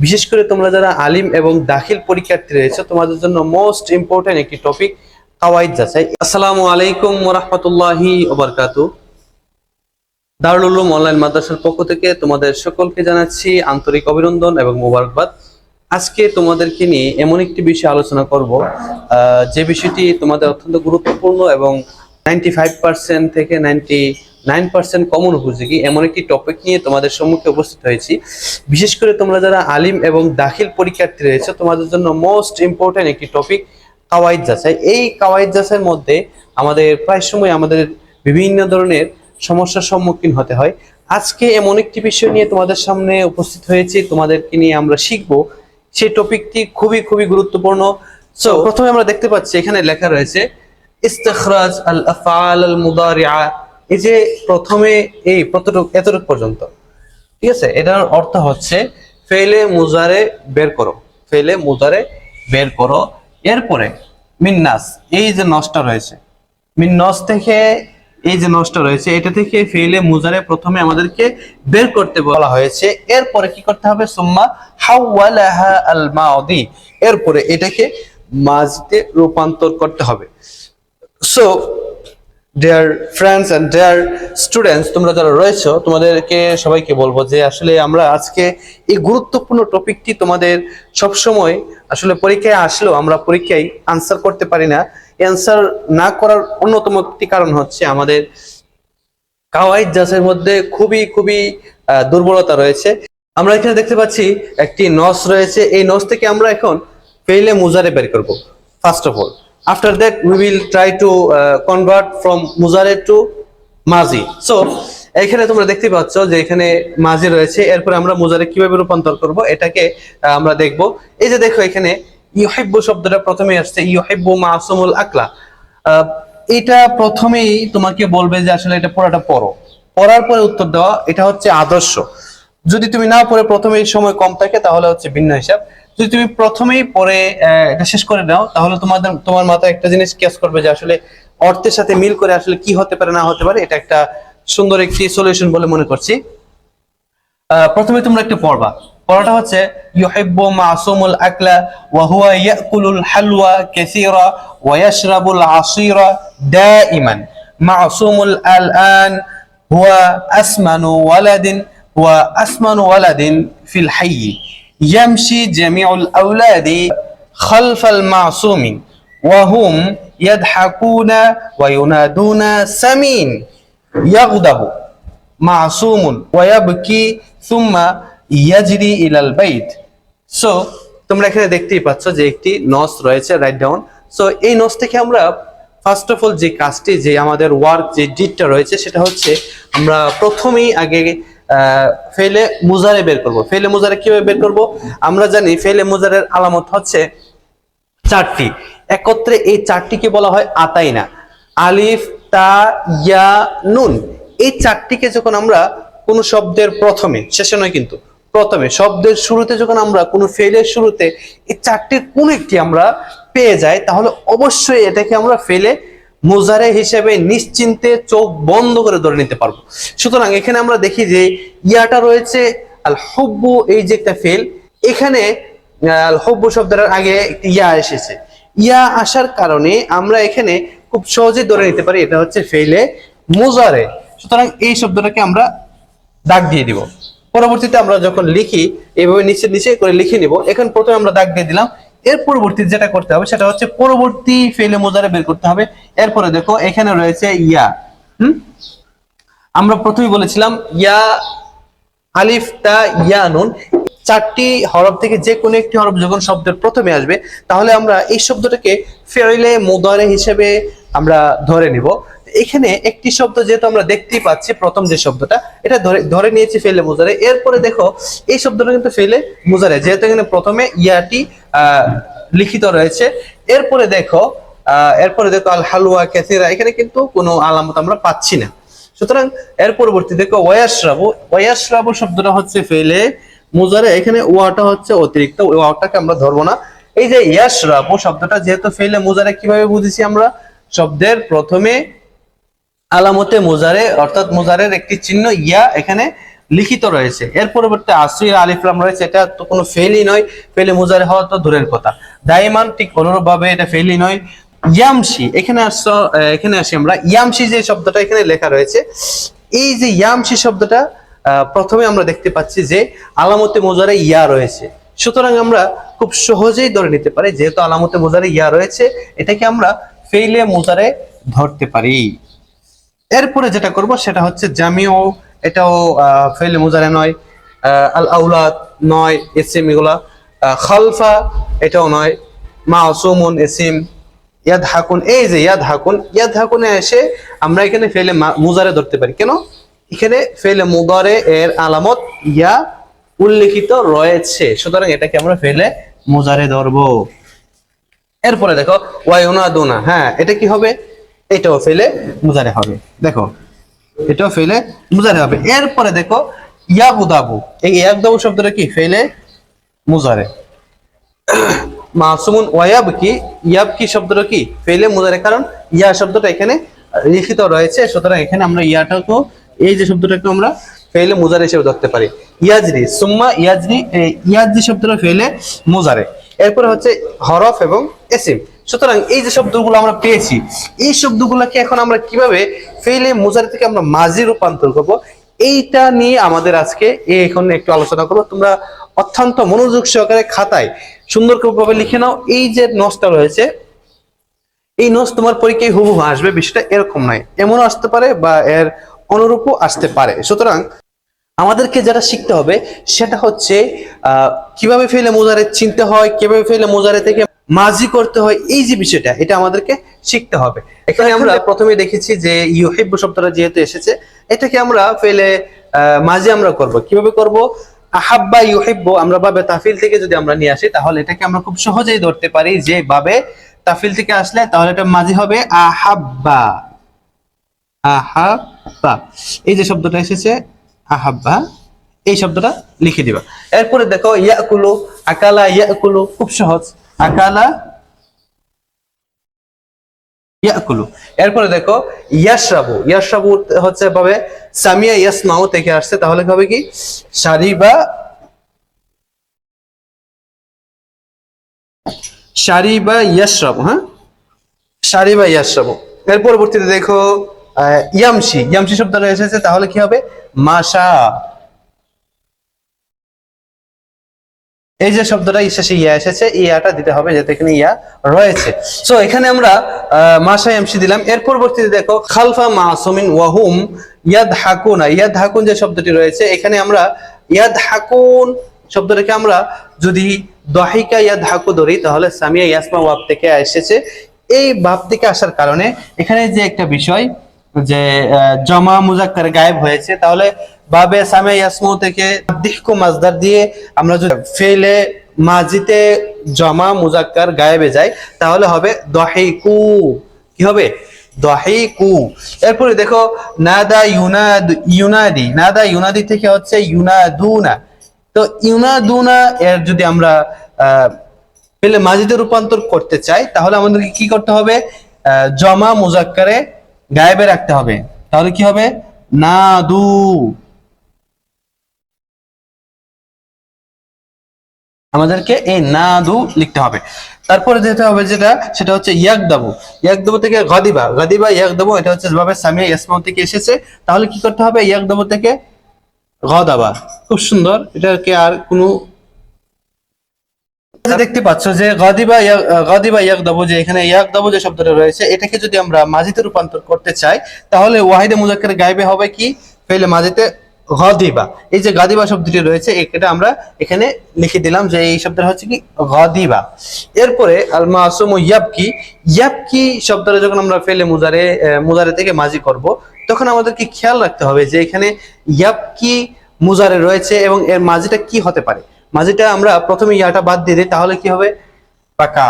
বিশেষ করে তোমরা যারা আলিম এবং দাখিল পরীক্ষার্থী রয়েছে তোমাদের জন্য মোস্ট ইম্পর্টেন্ট একটি টপিক কাওয়াইদ যাচাই। আসসালামু আলাইকুম ওয়া রাহমাতুল্লাহি ওয়া বারাকাতুহু। দারুল উলুম অনলাইন মাদ্রাসার পক্ষ থেকে তোমাদের সকলকে জানাচ্ছি আন্তরিক অভিনন্দন এবং মোবারকবাদ। আজকে তোমাদেরকে নিয়ে এমন একটি বিষয় আলোচনা করব যে বিষয়টি তোমাদের অত্যন্ত গুরুত্বপূর্ণ এবং 95% থেকে 99% কমন উপযোগী এমন একটি টপিক নিয়ে তোমাদের সম্মুখে উপস্থিত হয়েছি। বিশেষ করে তোমরা যারা আলিম এবং দাখিল পরীক্ষার্থী রয়েছে তোমাদের জন্য মোস্ট ইম্পর্টেন্ট একটি টপিক কাওয়াইদ যাচাই। এই কাওয়াইদ যাচাইয়ের মধ্যে আমাদের প্রায় সময় আমাদের বিভিন্ন ধরনের সমস্যার সম্মুখীন হতে হয়। আজকে এমন একটি বিষয় নিয়ে তোমাদের সামনে উপস্থিত হয়েছি, তোমাদেরকে নিয়ে আমরা শিখবো। সেই টপিকটি খুবই গুরুত্বপূর্ণ। সো প্রথমে আমরা দেখতে পাচ্ছি এখানে লেখা রয়েছে ইস্তিখরাজ আল আফআল আল মুদারিআ। এই যে প্রথমে এই এতটুকু পর্যন্ত, ঠিক আছে, এটার অর্থ হচ্ছে ফেলে মুজারে বের করো, ফেলে মুজারে বের করো। এরপরে মিন্নাস, এই যে নসটা রয়েছে, মিন্নস থেকে এই যে নসটা রয়েছে এটা থেকে ফেলে মুজারে প্রথমে আমাদেরকে বের করতে বলা হয়েছে। এরপরে কি করতে হবে? সুম্মা হাওয়ালাহা আল মাদি, এরপরে এটাকে মাজিতে রূপান্তর করতে হবে। So dear friends and dear students, তোমরা যারা রয়েছো তোমাদেরকে সবাইকে বলবো যে আসলে আমরা আজকে এই গুরুত্বপূর্ণ টপিকটি তোমাদের সবসময় আসলে পরীক্ষায় আসলেও আমরা পরীক্ষায় আনসার করতে পারি না। অ্যান্সার না করার অন্যতম একটি কারণ হচ্ছে আমাদের কাওয়াইদ যাচাইয়ের মধ্যে খুবই দুর্বলতা রয়েছে। আমরা এখানে দেখতে পাচ্ছি একটি নস রয়েছে, এই নস থেকে আমরা এখন ফেইলে মুজারে বের করব। First of all, after that we will try to convert from muzare to mazi. So এখানে তোমরা দেখতে পাচ্ছ যে এখানে মাজি রয়েছে, এরপরে আমরা মুজারে কিভাবে রূপান্তর করব এটাকে আমরা দেখব। এই যে দেখো এখানে ইউহিব্বু শব্দটা প্রথমে আসছে, ইউহিব্বু মাসুমুল আকলা। এটা প্রথমেই তোমাকে বলবে যে আসলে এটা পুরোটা পড়ো, পড়ার পরে উত্তর দেওয়া, এটা হচ্ছে আদর্শ। যদি তুমি না পড়ে প্রথমে সময় কম থাকে তাহলে হচ্ছে ভিন্ন হিসাব। যদি তুমি প্রথমেই পড়ে এটা শেষ করে নাও তাহলে তোমার মাথায় একটা জিনিস ক্যাচ করবে যে আসলে অর্থের সাথে মিল করে আসলে কি হতে পারে না হতে পারে। এটা একটা সুন্দর একটি সলিউশন বলে মনে করছি। প্রথমে তোমরা একটু পড়বা, পড়াটা হচ্ছে ইউহিব্বু মাসুমুল আকলা ওয়া হুয়া ইয়াকুলুল হালওয়া কাসীরা ওয়া ইয়াশরাবুল আসীরা দাইমান। মাসুমুল আলআন হুয়া আসমানু ওয়ালাদিন ওয়া আসমানু ওয়ালাদিন ফিল হায়্য। يمشي جميع الأولاد خلف المعصوم وهم يضحكون وينادون سمين يغضب معصوم ويبكي ثم يجري إلى البيت. সো তোমরা এখানে দেখতেই পাচ্ছ যে একটি নস রয়েছে, রাইট ডাউন। সো এই নস থেকে আমরা ফার্স্ট অফ অল যে কাজটি, যে আমাদের ওয়ার্ক, যে ডিডটা রয়েছে সেটা হচ্ছে আমরা প্রথমেই আগে ফেলে মুজারে বের করব। ফেলে মুজারে কিভাবে বের করব? আমরা জানি ফেলে মুজারের আলামত হচ্ছে চারটি, একত্রে এই চারটিকে বলা হয় আতাইনা। আলিফ, তা, ইয়া, নুন। এই চারটিকে যখন আমরা কোন শব্দের প্রথমে, শেষে নয় কিন্তু প্রথমে, শব্দের শুরুতে যখন আমরা কোন ফেলের শুরুতে এই চারটির কোন একটি আমরা পেয়ে যাই তাহলে অবশ্যই এটাকে আমরা ফেলে মুজারে হিসেবে নিশ্চিন্তে চোখ বন্ধ করে ধরে নিতে পারবো। সুতরাং এখানে আমরা দেখি যে ইয়াটা রয়েছে আল হুব্বু, এই যে একটা ফেল, এখানে আল হুব্বু শব্দটার আগে একটি ইয়া এসেছে। ইয়া আসার কারণে আমরা এখানে খুব সহজে ধরে নিতে পারি এটা হচ্ছে ফেলে মুজারে। সুতরাং এই শব্দটাকে আমরা দাগ দিয়ে দিব। পরবর্তীতে আমরা যখন লিখি এইভাবে নিচে করে লিখে নিব। এখন প্রথমে আমরা দাগ দিয়ে দিলাম, এর পরবর্তী যেটা করতে হবে সেটা হচ্ছে পরবর্তী ফেলে মুজারে বের করতে হবে। এরপরে দেখো এখানে রয়েছে ইয়া। আমরা প্রথমেই বলেছিলাম ইয়া, আলিফ, তা, ইয়া, নুন, চারটি হরফ থেকে যে কোনো একটি হরফ যখন শব্দের প্রথমে আসবে তাহলে আমরা এই শব্দটাকে ফেলে মুদারে হিসেবে আমরা ধরে নিব। এখানে একটি শব্দ যেহেতু আমরা দেখতেই পাচ্ছি, প্রথম যে শব্দটা এটা ধরে নিয়েছি ফেলে মুজারে। এরপরে দেখো এই শব্দটা কিন্তু ফেলে মুজারে, যেহেতু এখানে প্রথমে ইয়াটি লিখিত রয়েছে। এরপরে দেখো আল হালওয়া কাসীরা, এখানে কিন্তু কোনো আলামত আমরা পাচ্ছি না। সুতরাং এর পরবর্তী দেখো ওয়াশরাবু। ওয়াশরাবু শব্দটা হচ্ছে ফেলে মুজারে, এখানে ওয়াটা হচ্ছে অতিরিক্ত, ওয়াটাকে আমরা ধরবো না। এই যে ইয়াশরাবু শব্দটা যেহেতু ফেলে মুজারে, কিভাবে বুঝেছি আমরা? শব্দের প্রথমে আলামতে মুজারে অর্থাৎ মুজারের একটি চিহ্ন ইয়া এখানে লিখিত রয়েছে। এর পরবর্তী আসরি আলিফ লাম রয়েছে, এটা তো কোনো ফেলই নয়, ফেলে মুজারে হওয়া তো দূরের কথা। দাইমান ঠিক অনুরূপভাবে এটা ফেলই নয়। ইয়ামশি, এখানে আসি আমরা। ইয়ামশি যে শব্দটা এখানে লেখা রয়েছে, এই যে ইয়ামশি শব্দটা প্রথমে আমরা দেখতে পাচ্ছি যে আলামতে মুজারে ইয়া রয়েছে, সুতরাং আমরা খুব সহজেই ধরে নিতে পারি যেহেতু আলামতে মুজারে ইয়া রয়েছে, এটাকে আমরা ফেইলে মুজারে ধরতে পারি। এরপরে যেটা করব সেটা হচ্ছে জামিউ, এটাও ফেইলে মুজারে নয়। আল আউলাদ নয়, ইসিম এগুলা। খালফা এটাও নয়। মাসুমুন ইসিম। ইয়াদহাকুন, এই যে ইয়াদহাকুনে এসে আমরা এখানে ফেইলে মুজারে ধরতে পারি। কেন? এখানে ফেইলে মুদারে এর আলামত ইয়া উল্লেখিত রয়েছে, সুতরাং এটাকে আমরা ফেইলে মুজারে ধরবো। এরপরে দেখো ওয়ায়ুনাদুনা, হ্যাঁ এটা কি হবে? এটাও ফেলে মুজারে হবে। দেখো এটাও ফেলে মুজারে হবে। এরপরে দেখো ইয়াগুদাবু, এই ইয়াগুদাবু শব্দটা কি? ফেলে মুজারে। মাসুমুন ওয়ায়াবকি, ইয়াবকি শব্দটা কি? ফেলে মুজারে, কারণ ইয়া শব্দটা এখানে লিখিত রয়েছে, সুতরাং এখানে আমরা ইয়াটাকে, এই যে শব্দটাকে আমরা ফেলে মুজারে হিসেবে ধরতে পারি। ইয়াজরি, সুম্মা ইয়াজরি, ইয়াজরি শব্দটা ফেলে মুজারে। এরপরে হচ্ছে হরফ এবং ইসিম। সুতরাং এই যে শব্দগুলো আমরা পেয়েছি, এই শব্দগুলোকে এখন আমরা কিভাবে ফেলে মুজারে থেকে আমরা মাজি রূপান্তর করব, এইটা নিয়ে আমাদের আজকে এখন একটু আলোচনা করবো। তোমরা অত্যন্ত মনোযোগ সহকারে খাতায় সুন্দর ভাবে লিখে নাও। এই যে নোটসটা রয়েছে, এই নোটস তোমার পরীক্ষায় হুবহু আসবে, বিষয়টা এরকম নয়, এমনও আসতে পারে বা এর অনুরূপও আসতে পারে। সুতরাং আমাদেরকে যেটা শিখতে হবে সেটা হচ্ছে কিভাবে ফেলে মুজারে চিনতে হয়, কিভাবে ফেলে মুজারে থেকে মাজি করতে হয়, এই যে বিষয়টা, এটা আমাদেরকে শিখতে হবে। এখানে আমরা প্রথমে দেখেছি যে ইউহিব্বু শব্দটা যেহেতু এসেছে, এটাকে আমরা ফেলে মাজি আমরা করব। কিভাবে করব? আহাব্বা ইউহিব্বু আমরা বাবে তাফিল থেকে যদি আমরা নিয়ে আসি, তাহলে এটাকে আমরা খুব সহজেই ধরতে পারি যে বাবে তাফিল থেকে আসলে তাহলে এটা মাজি হবে আহাব্বা। আহাব্বা, এই যে শব্দটা এসেছে আহাব্বা, এই শব্দটা লিখে দিবা। এরপরে দেখো ইয়াকুলু, আকালা ইয়াকুলু, খুব সহজ, আকালা ইয়াকুলু। এরপরে দেখো ইয়াশরাবু, ইয়াশরাবু হচ্ছে ভাবে সামিয়া ইয়াসমাউ থেকে আসছে, তাহলে হবে কি? শারিবা, শারিবা ইয়াশরাবু, হ্যাঁ শারিবা ইয়াশরাবু। এর পরবর্তীতে দেখো ইয়ামশি, ইয়ামশি শব্দটা এসেছে, তাহলে কি হবে? মাশা। এই যে শব্দটা শেষে ইয়া এসেছে, ইয়াটা দিতে হবে যেহেতু এখানে ইয়া রয়েছে। সো এখানে আমরা মাশা ইয়ামশি দিলাম। এর পরবর্তীতে দেখো খালফা মাসুমিন ওয়াহুম ইয়াদহাকুনা, ইয়াদহাকুন যে শব্দটি রয়েছে, এখানে আমরা ইয়াদহাকুন শব্দটাকে আমরা যদি দাহিকা ইয়াদহাকু ধরি, তাহলে সামিয়া ইয়াসমা ওয়াব থেকে এসেছে। এই ভাব থেকে আসার কারণে এখানে যে একটা বিষয় যে জমা মুজাক্কার গায়েব হয়েছে, তাহলে বাবে সামিয়া ইয়াসমু থেকে দিহকু মাজদার দিয়ে আমরা যদি ফেলে মাজিতে জমা মুজাক্কার গায়েবে যাই, তাহলে হবে দাহিকু। কি হবে? দাহিকু। এরপরে দেখো নাদা ইউনাদি, নাদা ইউনাদি থেকে হচ্ছে ইউনাদুনা। তো ইউনাদুনা এর যদি আমরা ফেলে মাজিতে রূপান্তর করতে চাই, তাহলে আমাদেরকে কি করতে হবে? জমা মুজাক্কারে গায়েবে রাখতে হবে, তাহলে কি হবে? নাদু। আমাদেরকে এই নাদু লিখতে হবে। তারপরে যেতে হবে যেটা, সেটা হচ্ছে ইয়াকদাবু। ইয়াকদাবু থেকে গাদিবা, গাদিবা ইয়াকদাবু, এটা হচ্ছে যেভাবে সামিয়া ইয়াসমাউ থেকে এসেছে, তাহলে কি করতে হবে? ইয়াকদাবু থেকে গাদাবা। খুব সুন্দর, এটাকে আর কোনো দেখতে পাচ্ছ যে গাদিবা ইয়াকদাবু, যে এখানে ইয়াকদাবু যে শব্দটা রয়েছে, এটাকে যদি আমরা মাজিতে রূপান্তর করতে চাই, তাহলে ওয়াহিদে মুজাক্কার গায়েবে হবে কি? ফেলে মাজিতে গাদিবা। এই যে গাদিবা শব্দটি রয়েছে, এটা আমরা এখানে লিখে দিলাম যে এই শব্দটা হচ্ছে কি? গাদিবা। এরপরে আল মাসুম ইয়াবকি, ইয়াবকি শব্দটা যখন আমরা ফেলে মুজারে থেকে মাজি করব, তখন আমাদেরকে খেয়াল রাখতে হবে যে এখানে ইয়াবকি মুজারে রয়েছে এবং এর মাজিটা কি হতে পারে। মাঝিটা আমরা প্রথমে ইয়াটা বাদ দিয়ে দিই, তাহলে কি হবে? পাকা।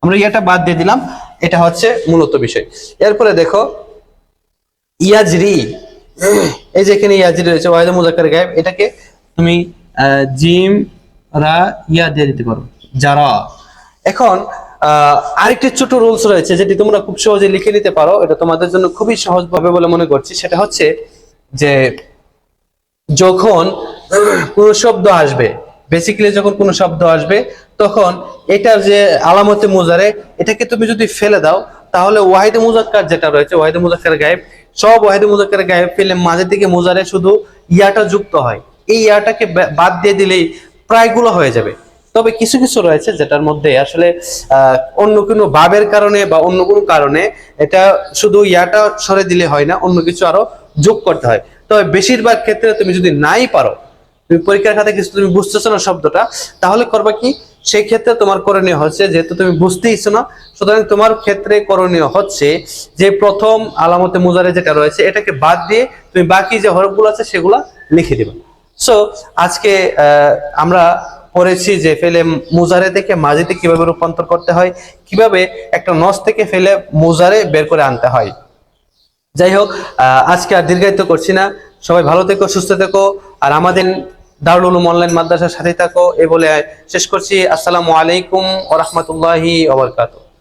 আমরা ইয়াটা বাদ দিয়ে দিলাম, এটা হচ্ছে মূলত বিষয়। এরপরে দেখো ইয়াজরি, এই যে এখানে ইয়াজরি রয়েছে ওয়াহিদে মুজাক্কার গায়েব, এটাকে তুমি জিম রা ইয়া দিয়ে দিতে পারো, যারা। এখন আরেকটি ছোট রুলস রয়েছে যেটি তোমরা খুব সহজে লিখে নিতে পারো, এটা তোমাদের জন্য খুবই সহজ ভাবে বলে মনে করছি। সেটা হচ্ছে যে যখন কোনো শব্দ আসবে, বেসিক্যালি যখন কোনো শব্দ আসবে তখন এটার যে আলামতে মুজারে, এটাকে তুমি যদি ফেলে দাও তাহলে ওয়াহিদে মুজাক্কার যেটা রয়েছে, ওয়াহিদে মুজাক্কার গায়েব, সব ওয়াহিদে মুজাক্কার গায়েব ফেলে মাঝের দিকে মুজারে শুধু ইয়াটা যুক্ত হয়। এই ইয়াটাকে বাদ দিয়ে দিলেই প্রায়গুলো হয়ে যাবে। তবে কিছু কিছু রয়েছে যেটার মধ্যে আসলে অন্য কোনো ভাবের কারণে বা অন্য কোনো কারণে এটা শুধু ইয়াটা সরে দিলে হয় না, অন্য কিছু আরো যোগ করতে হয়। তবে বেশিরভাগ ক্ষেত্রে তুমি যদি নাই পারো, তুমি পরীক্ষার খাতায় কিছু তুমি বুঝতেছো না শব্দটা, তাহলে করবা কি, সেই ক্ষেত্রে তোমার করণীয় হচ্ছে, যেহেতু তুমি বুঝতেইছো না, সুতরাং তোমার ক্ষেত্রে করণীয় হচ্ছে যে প্রথম আলামতে মুজারে যেটা রয়েছে এটাকে বাদ দিয়ে তুমি বাকি যে হরফগুলো আছে সেগুলা লিখে দিবা। সো আজকে আমরা পড়েছি যে ফেলে মুজারে থেকে মাজিতে কিভাবে রূপান্তর করতে হয়, কিভাবে একটা নস থেকে ফেলে মুজারে বের করে আনতে হয়। যাই হোক, আজকে আর দীর্ঘায়িত করছি না। সবাই ভালো থেকো, সুস্থ থেকো, আর আমাদের দারুল উলুম অনলাইন মাদ্রাসার সাথে থাকো, এ বলে শেষ করছি। আসসালামু আলাইকুম ওয়া রাহমাতুল্লাহি ওয়া বারাকাতুহু।